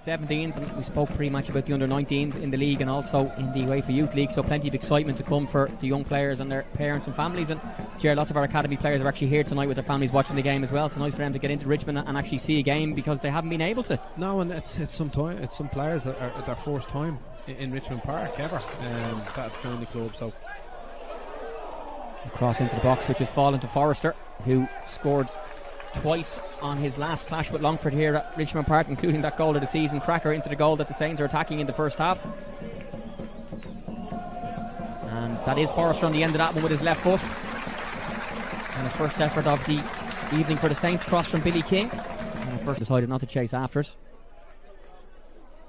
17s, and we spoke pretty much about the under-19s in the league and also in the UEFA Youth League, so plenty of excitement to come for the young players and their parents and families. And lots of our academy players are actually here tonight with their families watching the game as well, so nice for them to get into Richmond and actually see a game because they haven't been able to. No, and it's some players that are their first time in Richmond Park ever that have joined the club. So cross into the box, which has fallen to Forrester, who scored twice on his last clash with Longford here at Richmond Park, including that goal of the season cracker into the goal that the Saints are attacking in the first half. And that is Forrester on the end of that one with his left foot, and the first effort of the evening for the Saints, cross from Billy King, and first decided not to chase after it.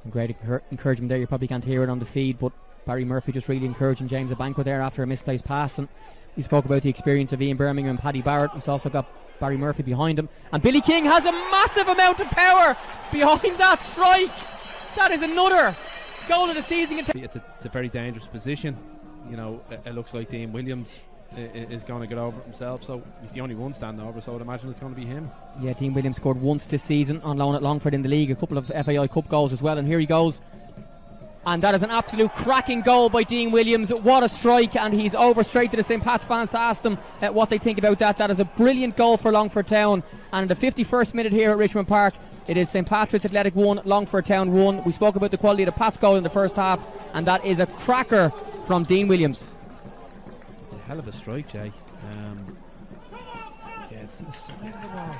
And great encouragement there. You probably can't hear it on the feed, but Barry Murphy just really encouraging James Abankwah there after a misplaced pass. And we spoke about the experience of Ian Birmingham and Paddy Barrett. He's also got Barry Murphy behind him, and Billy King has a massive amount of power behind that strike. That is another goal of the season. It's a very dangerous position. You know, it looks like Dean Williams is going to get over it himself, so he's the only one standing over, so I'd imagine it's going to be him. Yeah, Dean Williams scored once this season on loan at Longford in the league, a couple of FAI Cup goals as well, and here he goes. And that is an absolute cracking goal by Dean Williams. What a strike, and he's over straight to the St. Pat's fans to ask them what they think about that. That is a brilliant goal for Longford Town, and in the 51st minute here at Richmond Park, it is St. Patrick's Athletic 1, Longford Town 1. We spoke about the quality of the Pat's goal in the first half, and that is a cracker from Dean Williams. It's a hell of a strike, Jay. It's the side of the ball.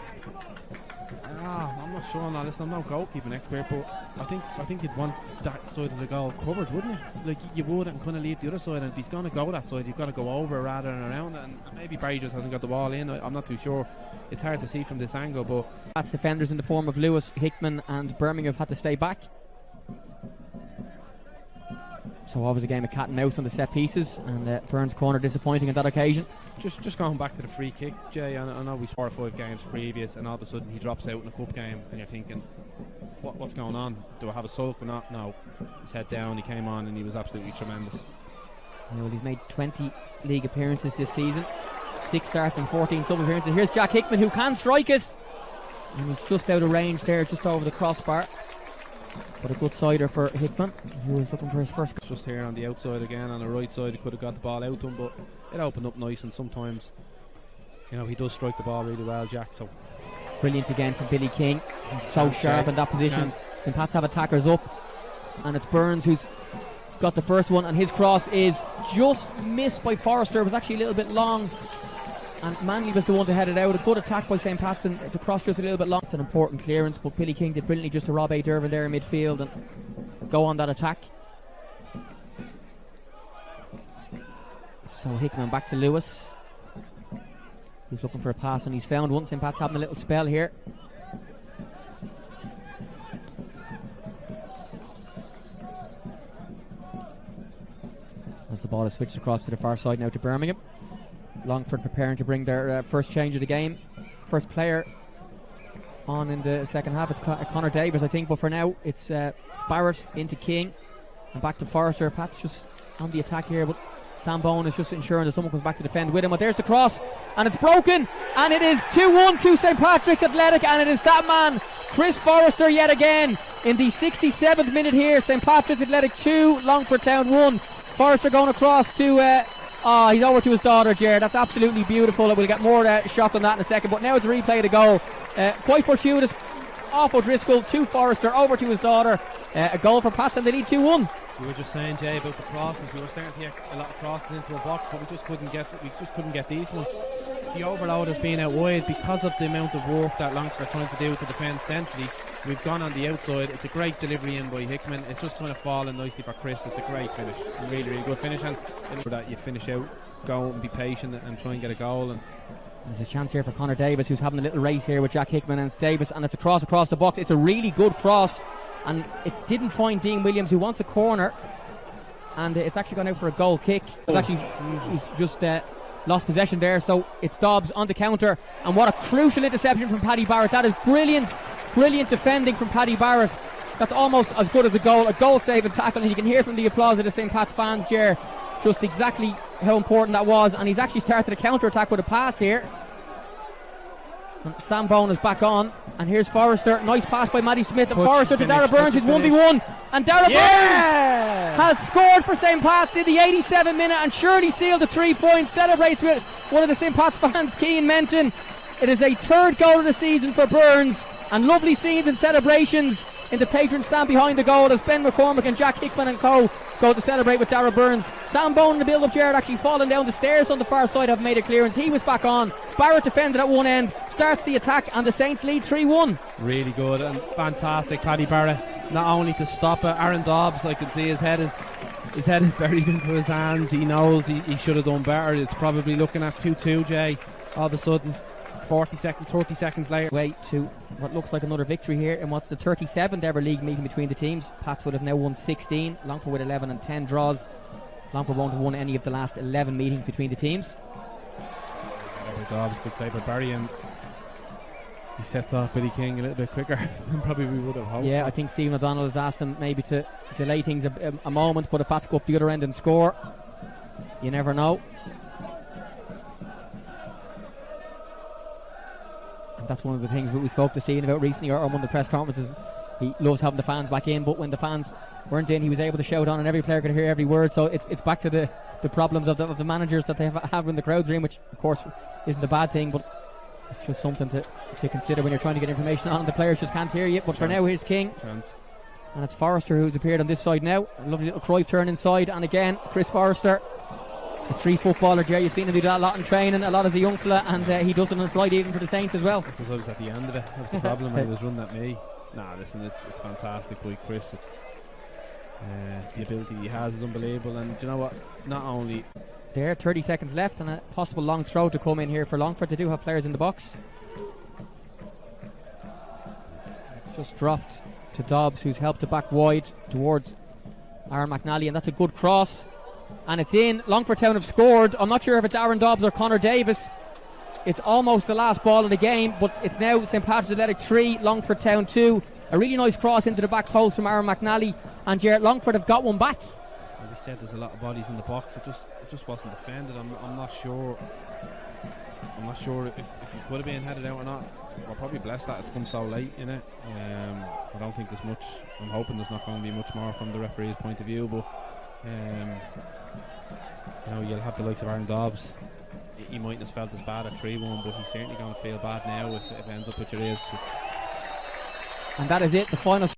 I'm not sure on that. Listen, I'm no goalkeeping expert, but I think you'd want that side of the goal covered, wouldn't you? Like, you would, and kind of leave the other side, and if he's going to go that side, you've got to go over rather than around, and maybe Barry just hasn't got the ball in. I'm not too sure. It's hard to see from this angle, but Pat's defenders in the form of Lewis, Hickman and Birmingham have had to stay back. So always a game of cat and mouse on the set pieces, and Burns' corner disappointing on that occasion. Just going back to the free kick, Jay, I know we 4 or 5 games previous, and all of a sudden he drops out in a cup game, and you're thinking, what's going on? Do I have a sulk or not? No, his head down, he came on and he was absolutely tremendous. Yeah, well, he's made 20 league appearances this season, 6 starts and 14 club appearances. Here's Jack Hickman, who can strike it, and he's just out of range there, just over the crossbar. But a good sider for Hickman, who is looking for his first. Just here on the outside again, on the right side, he could have got the ball out to him, but it opened up nice, and sometimes, you know, he does strike the ball really well, Jack. So brilliant again from Billy King. He's so sharp in that position. St. Pat's have attackers up, and it's Burns who's got the first one, and his cross is just missed by Forrester. It was actually a little bit long, and Manley was the one to head it out. A good attack by St. Pat's, and the cross just a little bit long. It's an important clearance, but Billy King did brilliantly just to rob A. Dervin there in midfield and go on that attack. So Hickman back to Lewis. He's looking for a pass, and he's found one. St. Pat's having a little spell here. As the ball is switched across to the far side now to Birmingham. Longford preparing to bring their first change of the game. First player on in the second half. It's Connor Davis, I think, but for now it's Barrett into King and back to Forrester. Pat's just on the attack here, but Sam Bowen is just ensuring that someone comes back to defend with him. But there's the cross, and it's broken, and it is 2-1 to St. Patrick's Athletic, and it is that man, Chris Forrester, yet again in the 67th minute here. St. Patrick's Athletic 2, Longford Town 1. Forrester going across to he's over to his daughter, Jared. That's absolutely beautiful. We'll get more shots on that in a second, but now it's a replay of the goal. Quite fortuitous off O'Driscoll to Forrester, over to his daughter. A goal for Pats, and they lead 2-1. We were just saying, Jay, about the crosses. We were starting to get a lot of crosses into a box, but we just couldn't get these ones. The overload has been out wide because of the amount of work that Longford are trying to do to defend centrally. We've gone on the outside. It's a great delivery in by Hickman. It's just kind of falling nicely for Chris. It's a great finish, a really, really good finish. And for that, you finish out, go and be patient and try and get a goal. And there's a chance here for Connor Davis, who's having a little race here with Jack Hickman, and it's Davis, and it's a cross across the box. It's a really good cross, and it didn't find Dean Williams, who wants a corner, and it's actually gone out for a goal kick. It's actually he's just lost possession there, so it's Dobbs on the counter, and what a crucial interception from Paddy Barrett. That is brilliant defending from Paddy Barrett. That's almost as good as a goal save and tackle, and you can hear from the applause of the St. Pat's fans, Jer, just exactly how important that was. And he's actually started a counter attack with a pass here. And Sam Bone is back on, and here's Forrester. Nice pass by Matty Smith, and Forrester to Dara Burns, who's 1v1, and Dara Burns has scored for St. Pat's in the 87th minute and surely sealed the 3 points. Celebrates with one of the St. Pat's fans, Keane Menton. It is a third goal of the season for Burns, and lovely scenes and celebrations in the patron stand behind the goal as Ben McCormick and Jack Hickman and co go to celebrate with Dara Burns. Sam Bone in the build-up, Jared, actually falling down the stairs on the far side, have made a clearance. He was back on. Barrett defended at one end, starts the attack, and the Saints lead 3-1. Really good and fantastic, Paddy Barrett. Not only to stop it, Aaron Dobbs, I can see his head is buried into his hands. He knows he should have done better. It's probably looking at 2-2, Jay, all of a sudden. 30 seconds later. Way to what looks like another victory here in what's the 37th ever league meeting between the teams. Pats would have now won 16, Longford with 11 and 10 draws. Longford won't have won any of the last 11 meetings between the teams. Dobbs, good save by Barry, and he sets off Billy King a little bit quicker than probably we would have hoped. Yeah, I think Stephen O'Donnell has asked him maybe to delay things a moment, but if Pats go up the other end and score, you never know. That's one of the things that we spoke to Stephen about recently, or on one of the press conferences. He loves having the fans back in, but when the fans weren't in, he was able to shout on and every player could hear every word. So it's back to the problems of the managers that they have in the crowd room, which of course isn't a bad thing, but it's just something to consider when you're trying to get information on, and the players just can't hear you. But for now, here's King. And it's Forrester who's appeared on this side now. A lovely little Cruyff turn inside, and again Chris Forrester, a street footballer, Jerry. You've seen him do that a lot in training, a lot as a young fella, and he does it on Friday even for the Saints as well. Because I was at the end of it. That was the problem when he was running at me. Nah, listen, it's fantastic by Chris. It's the ability he has is unbelievable, and do you know what? Not only there, 30 seconds left, and a possible long throw to come in here for Longford. They do have players in the box. Just dropped to Dobbs, who's helped it back wide towards Aaron McNally, and that's a good cross. And it's in. Longford Town have scored. I'm not sure if it's Aaron Dobbs or Connor Davis. It's almost the last ball in the game, but it's now St. Patrick's Athletic 3, Longford Town 2. A really nice cross into the back post from Aaron McNally, and Jared Longford have got one back. As we said, there's a lot of bodies in the box. It just wasn't defended. I'm not sure. I'm not sure if it could have been headed out or not. We're probably blessed that it's come so late in it. I don't think there's much. I'm hoping there's not going to be much more from the referee's point of view, but you'll have the likes of Aaron Dobbs. He mightn't have felt as bad at 3-1, but he's certainly going to feel bad now if it ends up with your ears. And that is it, the final